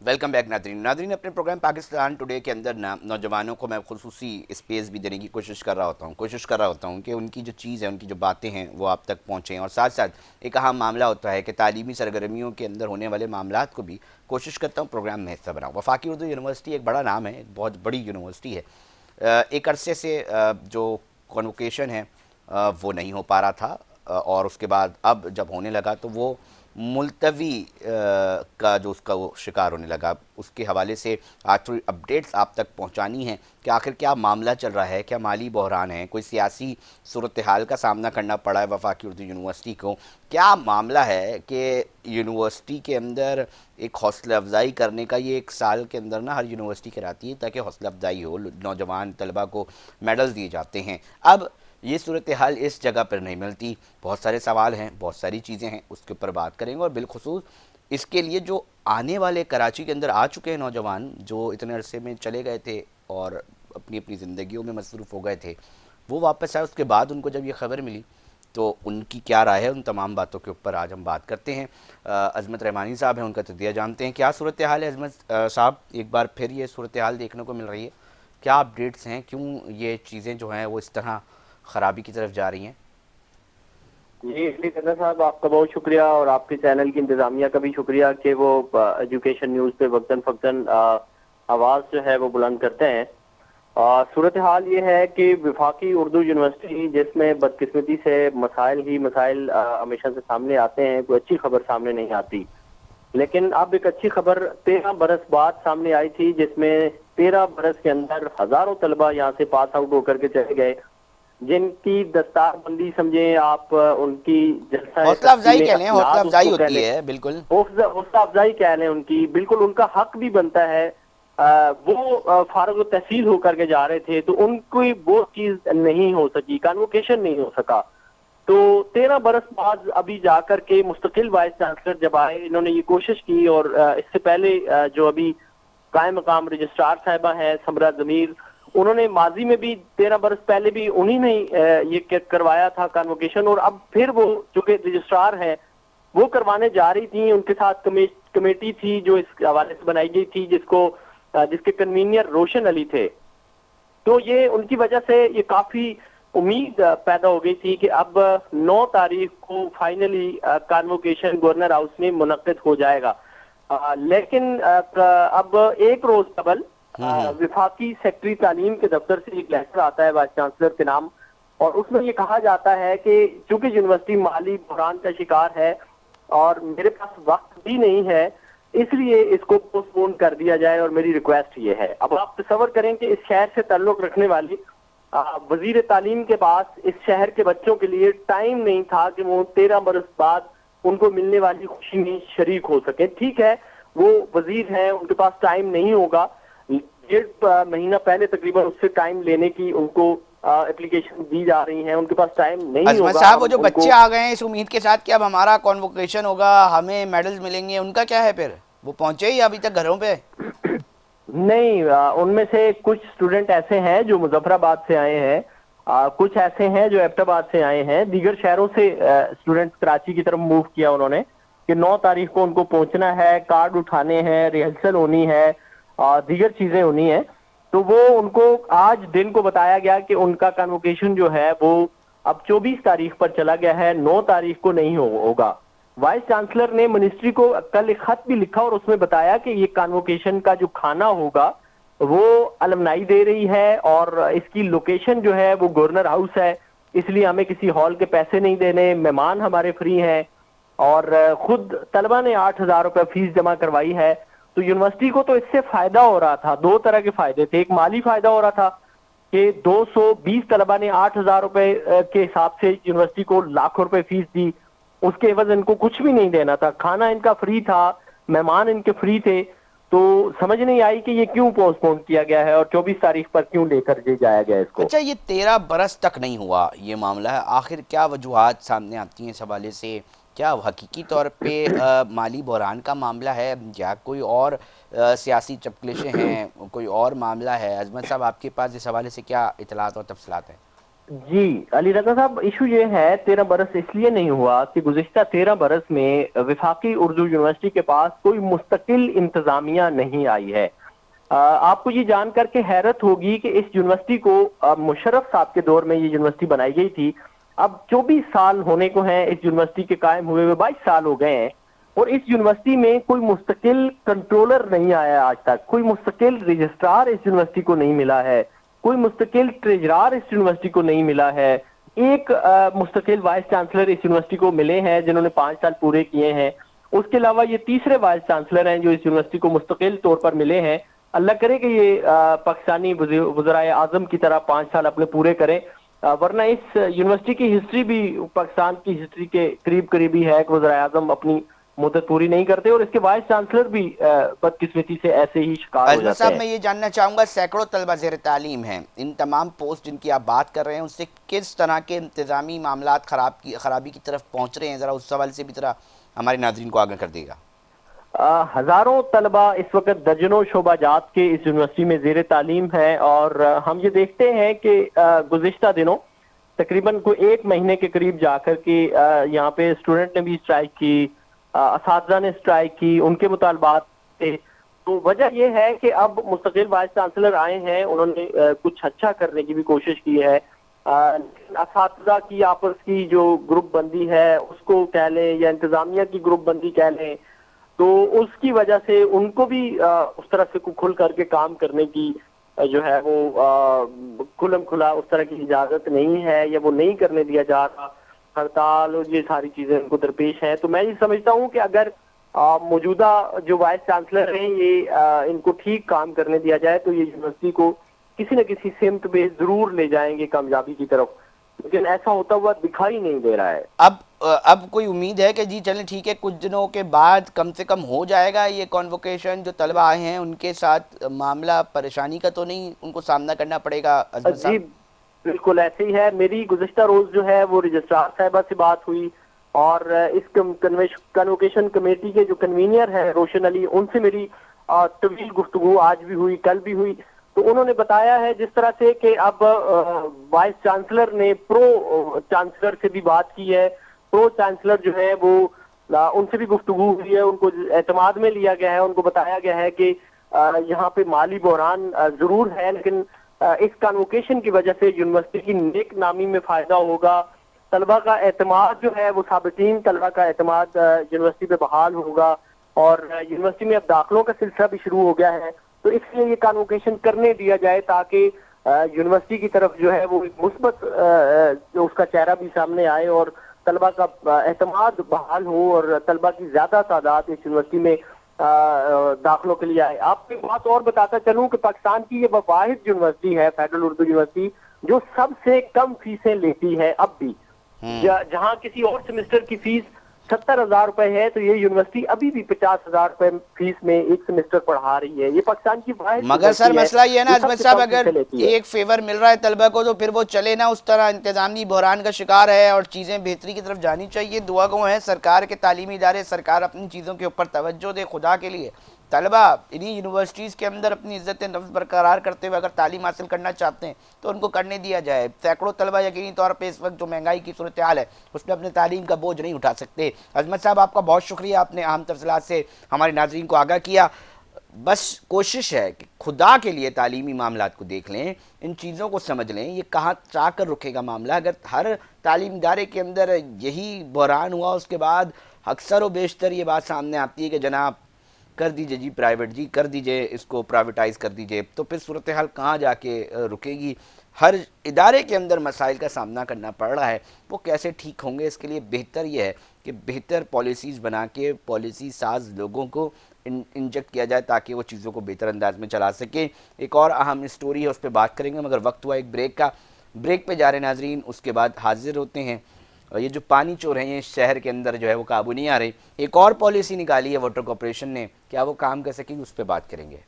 Welcome back Nadreen अपने programme Pakistan today के अंदर ना नौजवानों को मैं खुसूसी स्पेस भी देने की कोशिश कर रहा होता हूँ कि उनकी जो चीज़ है, उनकी जो बातें हैं वो आप तक पहुँचें। और साथ साथ एक अहम मामला होता है कि तालीमी सरगर्मियों के अंदर होने वाले मामलात को भी कोशिश करता हूँ प्रोग्राम में हिस्सा बनाऊँ। वफाकी उर्दू यूनिवर्सिटी एक बड़ा नाम है, एक बहुत बड़ी यूनिवर्सिटी है। एक अरसे से जो कॉन्वोकेशन है वो नहीं हो पा रहा था, और उसके बाद अब जब होने लगा तो वो मुलतवी का जो उसका वो शिकार होने लगा। उसके हवाले से आज थोड़ी अपडेट्स आप तक पहुंचानी है कि आखिर क्या मामला चल रहा है, क्या माली बहरान है, कोई सियासी सूरत हाल का सामना करना पड़ा है वफाकी उर्दू यूनिवर्सिटी को, क्या मामला है कि यूनिवर्सिटी के अंदर एक हौसला अफजाई करने का ये एक साल के अंदर ना हर यूनिवर्सिटी कराती है ताकि हौसला अफजाई हो, नौजवान तलबा को मेडल्स दिए जाते हैं। अब ये सूरत हाल इस जगह पर नहीं मिलती। बहुत सारे सवाल हैं, बहुत सारी चीज़ें हैं, उसके ऊपर बात करेंगे। और बिलखुसूस इसके लिए जो आने वाले कराची के अंदर आ चुके हैं नौजवान, जो इतने अरसे में चले गए थे और अपनी अपनी ज़िंदगियों में मसरूफ़ हो गए थे, वो वापस आए। उसके बाद उनको जब ये खबर मिली तो उनकी क्या राय है, उन तमाम बातों के ऊपर आज हम बात करते हैं। अजमत रहमानी साहब हैं, उनका तजिया जानते हैं। क्या सूरत हाल है अजमत साहब? एक बार फिर ये सूरत हाल देखने को मिल रही है, क्या अपडेट्स हैं, क्यों ये चीज़ें जो हैं वो इस तरह ख़राबी की तरफ जा रही हैं? जी सिकंदर साहब, आपका बहुत शुक्रिया और आपके चैनल की इंतजामिया का भी शुक्रिया कि वो एजुकेशन न्यूज़ पे वक्तन फक्तन आवाज़ जो है वो बुलंद करते हैं। सूरत हाल ये है कि वफाकी उर्दू यूनिवर्सिटी, जिसमें बदकिस्मती से मसाइल ही मसाइल हमेशा से सामने आते हैं, कोई अच्छी खबर सामने नहीं आती। लेकिन अब एक अच्छी खबर 13 बरस बाद सामने आई थी, जिसमें 13 बरस के अंदर हजारों तलबा यहाँ से पास आउट होकर के चले गए, जिनकी दस्तारबंदी समझे आप, उनकी जलसा हौसला तख्ती अफजाई में कह लें, हौसला असनाद अफजाई उसको कह होती लें, है, बिल्कुल। हौसला अफजाई कह लें उनकी, बिल्कुल उनका हक भी बनता है। वो फारुग तहसील होकर के जा रहे थे तो उनकी वो चीज नहीं हो सकी, कन्वोकेशन नहीं हो सका। तो 13 बरस बाद अभी जाकर के मुस्तकिल वाइस चांसलर जब आए, इन्होंने ये कोशिश की। और इससे पहले जो अभी कायम मकाम रजिस्ट्रार साहिबा है समरा जमीर, उन्होंने माजी में भी 13 बरस पहले भी उन्हीं ने ये करवाया था कन्वोकेशन, और अब फिर वो चूंकि रजिस्ट्रार है वो करवाने जा रही थी। उनके साथ कमेटी थी जो इस हवाले से बनाई गई थी, जिसके कन्वीनियर रोशन अली थे। तो ये उनकी वजह से ये काफी उम्मीद पैदा हो गई थी कि अब 9 तारीख को फाइनली कन्वोकेशन गवर्नर हाउस में मुनक्किद हो जाएगा। लेकिन अब एक रोज कबल विफाकी सेक्रेटरी तालीम के दफ्तर से एक लेटर आता है वाइस चांसलर के नाम, और उसमें ये कहा जाता है कि चूंकि यूनिवर्सिटी माली बहरान का शिकार है और मेरे पास वक्त भी नहीं है, इसलिए इसको पोस्टपोन कर दिया जाए, और मेरी रिक्वेस्ट ये है। अब आप तसव्वुर करें कि इस शहर से ताल्लुक रखने वाली वजीर तालीम के पास इस शहर के बच्चों के लिए टाइम नहीं था कि वो 13 बरस बाद उनको मिलने वाली खुशी में शरीक हो सके। ठीक है, वो वजीर हैं, उनके पास टाइम नहीं होगा। 1.5 महीना पहले तकरीबन उससे टाइम लेने की उनको एप्लीकेशन दी जा रही हैं, उनके पास टाइम नहीं अजमत होगा। साहब, वो हम जो उनको बच्चे आ गए हैं इस उम्मीद के साथ कि अब हमारा कॉन्वोकेशन होगा, हमें मेडल्स मिलेंगे, उनका क्या है फिर? वो पहुंचे ही अभी तक घरों पे? नहीं, उनमें से कुछ स्टूडेंट ऐसे हैं जो मुजफ्फराबाद से आए हैं, कुछ ऐसे हैं जो एबटाबाद से आए हैं, दीगर शहरों से स्टूडेंट्स कराची की तरफ मूव किया उन्होंने कि 9 तारीख को उनको पहुंचना है, कार्ड उठाने हैं, रिहर्सल होनी है, दीगर चीजें होनी है। तो वो उनको आज दिन को बताया गया कि उनका कन्वोकेशन जो है वो अब 24 तारीख पर चला गया है, 9 तारीख को नहीं होगा। वाइस चांसलर ने मिनिस्ट्री को कल एक खत भी लिखा और उसमें बताया कि ये कन्वोकेशन का जो खाना होगा वो अलमनाई दे रही है, और इसकी लोकेशन जो है वो गवर्नर हाउस है, इसलिए हमें किसी हॉल के पैसे नहीं देने, मेहमान हमारे फ्री हैं। और खुद तलबा ने 8,000 रुपये फीस जमा करवाई है। तो यूनिवर्सिटी को तो इससे फायदा हो रहा था, दो तरह के फायदे थे। एक माली फायदा हो रहा था कि 220 तलबा ने 8,000 रुपये के हिसाब से यूनिवर्सिटी को लाखों रुपए फीस दी, उसके एवज इनको कुछ भी नहीं देना था, खाना इनका फ्री था, मेहमान इनके फ्री थे। तो समझ नहीं आई कि ये क्यों पोस्टपोन किया गया है और 24 तारीख पर क्यों लेकर जाया गया इसको। अच्छा, ये 13 बरस तक नहीं हुआ ये मामला है, आखिर क्या वजूहात सामने आती हैं इस हवाले से? क्या हकीकी तौर पे माली बहरान का मामला है, या कोई और सियासी चपकलिशें हैं, कोई और मामला है? अजमत साहब, आपके पास इस हवाले से क्या इतलात और तफसलात हैं? जी, अली रज़ा साहब, इशू ये है 13 बरस इसलिए नहीं हुआ कि गुज़िश्ता 13 बरस में वफाकी उर्दू यूनिवर्सिटी के पास कोई मुस्तकिल इंतज़ामिया नहीं आई है। आपको ये जान करके हैरत होगी कि इस यूनिवर्सिटी को मुशर्रफ साहब के दौर में ये यूनिवर्सिटी बनाई गई थी। अब 24 साल होने को हैं इस यूनिवर्सिटी के कायम हुए हुए, 22 साल हो गए हैं, और इस यूनिवर्सिटी में कोई मुस्तकिल कंट्रोलर नहीं आया आज तक, कोई मुस्तकिल रजिस्ट्रार इस यूनिवर्सिटी को नहीं मिला है, कोई मुस्तकिल ट्रेजरार इस यूनिवर्सिटी को नहीं मिला है। एक मुस्तकिल वाइस चांसलर इस यूनिवर्सिटी को मिले हैं जिन्होंने 5 साल पूरे किए हैं। उसके अलावा ये तीसरे वाइस चांसलर हैं जो इस यूनिवर्सिटी को मुस्तकिल तौर पर मिले हैं। अल्लाह करे कि ये पाकिस्तानी वज़ीर आज़म की तरह 5 साल अपने पूरे करें, वरना इस यूनिवर्सिटी की हिस्ट्री भी पाकिस्तान की हिस्ट्री के करीब करीबी है कि वज़ीर आज़म अपनी मुद्दत पूरी नहीं करते, और इसके वाइस चांसलर भी बदकिस्मती से ऐसे ही शिकार हो अजमत जाते साहब, हैं। मैं ये जानना चाहूँगा, सैकड़ों तलबा ज़ेर तालीम हैं, इन तमाम पोस्ट जिनकी आप बात कर रहे हैं उससे किस तरह के इंतज़ामी मामलात खराबी की तरफ पहुँच रहे हैं, ज़रा उस सवाल से भी ज़रा हमारे नाज़रीन को आगाह कर देगा। हजारों तलबा इस वक्त दर्जनों शोबाजात के इस यूनिवर्सिटी में ज़ेर तालीम है, और हम ये देखते हैं कि गुज़िश्ता दिनों तकरीबन कोई 1 महीने के करीब जाकर के यहाँ पे स्टूडेंट ने भी स्ट्राइक की, असातिज़ा ने स्ट्राइक की, उनके मुतालबात थे। तो वजह यह है कि अब मुस्तकिल वाइस चांसलर आए हैं, उन्होंने कुछ अच्छा करने की भी कोशिश की है। असातिज़ा की आपस की जो ग्रुप बंदी है उसको कह लें या इंतजामिया की ग्रुप बंदी कह लें, तो उसकी वजह से उनको भी उस तरह से खुल करके काम करने की जो है वो खुलम खुला उस तरह की इजाजत नहीं है, या वो नहीं करने दिया जा रहा। हड़ताल और ये सारी चीजें उनको दरपेश हैं। तो मैं ये समझता हूँ कि अगर मौजूदा जो वाइस चांसलर हैं ये इनको ठीक काम करने दिया जाए तो ये यूनिवर्सिटी को किसी न किसी सिमत में जरूर ले जाएंगे कामयाबी की तरफ, लेकिन ऐसा होता हुआ दिखाई नहीं दे रहा है। अब कोई उम्मीद है कि जी चलें ठीक है, कुछ दिनों के बाद कम से कम हो जाएगा ये कॉन्वोकेशन, जो तलबा आए हैं उनके साथ मामला परेशानी का तो नहीं उनको सामना करना पड़ेगा अजमत जी साहब? बिल्कुल ऐसे ही है। मेरी गुज़िश्ता रोज जो है वो रजिस्ट्रार साहिबा से बात हुई, और इस कन्वोकेशन कमेटी के जो कन्वीनियर है रोशन अली, उनसे मेरी तवील गुफ्तगू आज भी हुई, कल भी हुई। तो उन्होंने बताया है जिस तरह से कि अब वाइस चांसलर ने प्रो चांसलर से भी बात की है, प्रो चांसलर जो है वो उनसे भी गुफ्तगू हुई है, उनको एतमाद में लिया गया है, उनको बताया गया है कि यहाँ पे माली बहरान जरूर है, लेकिन इस कन्वोकेशन की वजह से यूनिवर्सिटी की नेक नामी में फायदा होगा, तलबा का एतमाद जो है वो साबितीन तलबा का एतमाद यूनिवर्सिटी पे बहाल होगा, और यूनिवर्सिटी में अब दाखिलों का सिलसिला भी शुरू हो गया है। तो इसलिए ये कन्वोकेशन करने दिया जाए ताकि यूनिवर्सिटी की तरफ जो है वो एक मुस्बत जो उसका चेहरा भी सामने आए, और तलबा का एतमाद बहाल हो, और तलबा की ज्यादा तादाद इस यूनिवर्सिटी में दाखिलों के लिए आए। आपको एक बात और बताता चलूं कि पाकिस्तान की ये वाहिद यूनिवर्सिटी है, फेडरल उर्दू यूनिवर्सिटी, जो सबसे कम फीसें लेती है अब भी। जहां किसी और सेमेस्टर की फीस 70,000 रुपए है, तो ये यूनिवर्सिटी अभी भी 50,000 रुपए फीस में एक सेमेस्टर पढ़ा रही है। ये पाकिस्तान की वाहिद मगर सर मसला ये है ना जो अजमत सबसे साहब, कम अगर फीसें लेती है। एक फेवर मिल रहा है तलबा को तो फिर वो चले ना उस तरह, इंतजामी बहरान का शिकार है और चीज़ें बेहतरी की तरफ जानी चाहिए। दुआ गो है सरकार के तालीमी इदारे, सरकार अपनी चीज़ों के ऊपर तवज्जो दे खुदा के लिए। तलबा इन्हीं यूनिवर्सिटीज़ के अंदर अपनी इज्जत नफ्स बरकरार करते हुए अगर तालीम हासिल करना चाहते हैं तो उनको करने दिया जाए। सैकड़ों तलबा यकीनी तौर पर इस वक्त जो महंगाई की सूरत हाल है उसमें अपने तालीम का बोझ नहीं उठा सकते। अजमत साहब, आपका बहुत शुक्रिया, आपने अहम तफसीलात से हमारे नाज़रीन को आगाह किया। बस कोशिश है कि खुदा के लिए तालीमी मामलात को देख लें, इन चीज़ों को समझ लें, ये कहाँ चाकर रुकेगा मामला। अगर हर तालीम इदारे के अंदर यही बहरान हुआ उसके बाद अक्सर व बेशतर ये बात सामने आती है कि जनाब कर दीजिए जी प्राइवेट, जी कर दीजिए, इसको प्राइवेटाइज कर दीजिए, तो फिर सूरत हाल कहाँ जाके रुकेगी। हर इदारे के अंदर मसाइल का सामना करना पड़ रहा है, वो कैसे ठीक होंगे, इसके लिए बेहतर ये है कि बेहतर पॉलिसीज़ बना के पॉलिसी साज लोगों को इंजेक्ट किया जाए ताकि वो चीज़ों को बेहतर अंदाज में चला सके। एक और अहम स्टोरी है, उस पर बात करेंगे, मगर वक्त हुआ एक ब्रेक का। ब्रेक पे जा रहे नाजरीन, उसके बाद हाजिर होते हैं। और ये जो पानी चोर हैं ये शहर के अंदर जो है वो काबू नहीं आ रही, एक और पॉलिसी निकाली है वाटर कॉर्पोरेशन ने, क्या वो काम कर सकेगी, उस पर बात करेंगे।